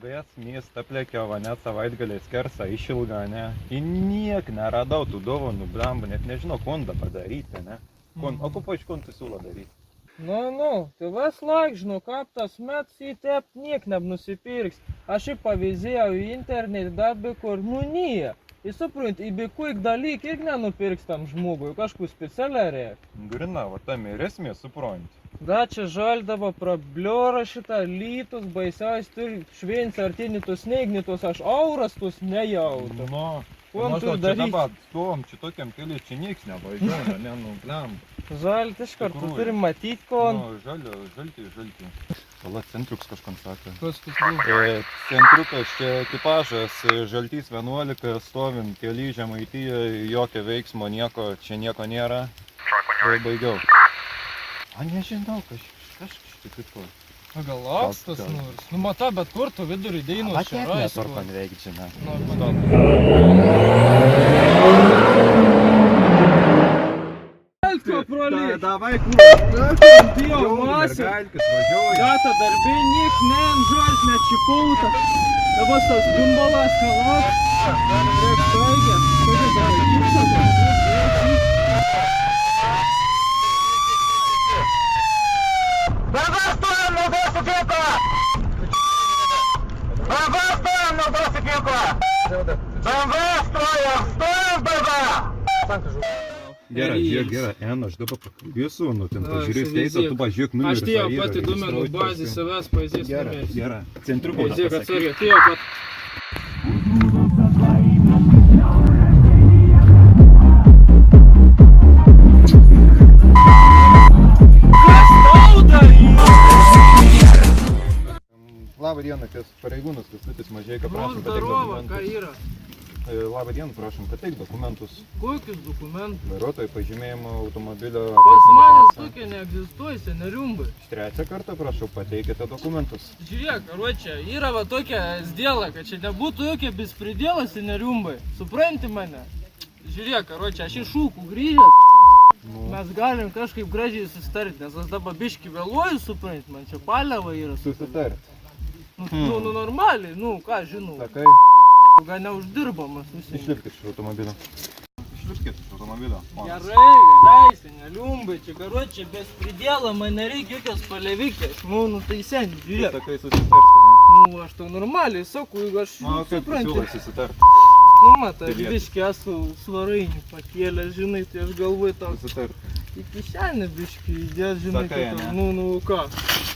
Buvęs mieste plekiavo, net savaitgaliais skersą išilgą, ne. Ir niek neradau tų dovanų, blemba, net nežinau, kondą padaryti, ne. O ko iš kontų siūlo daryti? Nu, tai vis laik, žinau, kaip tas metas įtep, niek nusipirks. Aš jį pavizėjau į internetą, dar be kur, nie. Ir suprant, į beikuik dalyk irgi nenupirks tam žmogui, kažkur specialiai reikia. Grina, va tam ir esmė, suprant. Da, čia žaldavo prabliora šitą lytus, baisiais turi švėns artini tos neignitos, aš auras tos nejautų. Nu, Kuom tu čia daryk? dabar stovom, čia tokiam keliui, čia nieks nevažiuoja, ne, nu, blemba. Žalti iš karto Tikrųjų. turim matyti, kon. Nu, žalti. Vala centruks kažkam sakė. Kas buvo? Centrukas čia ekipažas, žaltys 11, stovim kely Žemaitijoje, jokio veiksmo, nieko, čia nieko nėra. Tai baigiau. A, nežinau, kažkas kitko. Gal apstas Gal. nors. Nu, mata, bet kur tu vidurį dainos A, čia tiek rasi, netur kon. konveikti, žinai. Nu, Elko pralik. Davai, Dievo masė. mergaitės važiuoja. Gata darbė, niek nežalt, nečipauta. Dabar tas gumbalas kalak. Reik taigė. Kodėl dar įpšta? Стоим на досыпилку! БМВ стоим на досыпилку! БМВ стоим БМВ! Gerai, aš dabar pakalbėsiu, nu ten pažiūrės teisę, tu pažiūrėk numerį. Aš tėjo pati duomenų bazį savęs paėzės numės. Gerai, centriuko Paėzėk atsargiai, tėjo pat. Labą dieną, kas pareigūnas, Kęstutis Mažeika, prašom pateikti Zdarova, ką dokumentus. yra? Labą dieną, prašom pateikti dokumentus. Kokius dokumentus? Vairuotojų pažymėjimo automobilio. Pas manęs tokie neegzistuoja, seneriumbai. Trečią kartą prašau, pateikite dokumentus. Žiūrėk, karočią, yra va tokia sdėla, kad čia nebūtų jokia bespridėla, seneriumbai. Supranti mane? Žiūrėk, karočią, aš iš šūkų grįžęs. Mes galim kažkaip gražiai susitarti, nes aš dabar biškį vėluoju, supranti, man čia paliava yra. Susitart. Nu, normaliai, nu, ką žinau. Sakai, Gal neuždirbamas visi. išlipkit iš automobilio. Išlipkit iš automobilio. Gerai, seneliumbai, čia karočią, bespridėla, man nereikia jokios palevikės. Nu, tai seniai, žiūrėk. Sakai, susitarti, ne? Nu, aš tau normaliai sakau, jeigu aš O kaip tu siūlai supranti. susitarti? Nu, matai, aš Pilietis. biškį esu svarainį pakėlęs, žinai, tai aš galvoju tau Susitarti. į kišenę biškį įdėt, žinai, Sakai, tai tau, ane? nu, ką.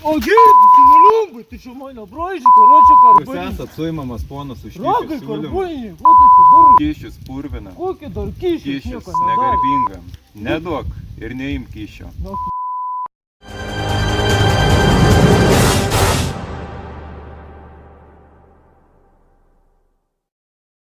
O gėdi, seneliumbai, tai čia mane braižį, karočią Jūs karbainį. esat suimamas ponas už Ragai kyšius siūlymą. karbainį, ko tu čia darai? Kyšius purvina. Kokį dar kyšį? Kyšius negarbingam. Neduok ir neimk kyšio. Na,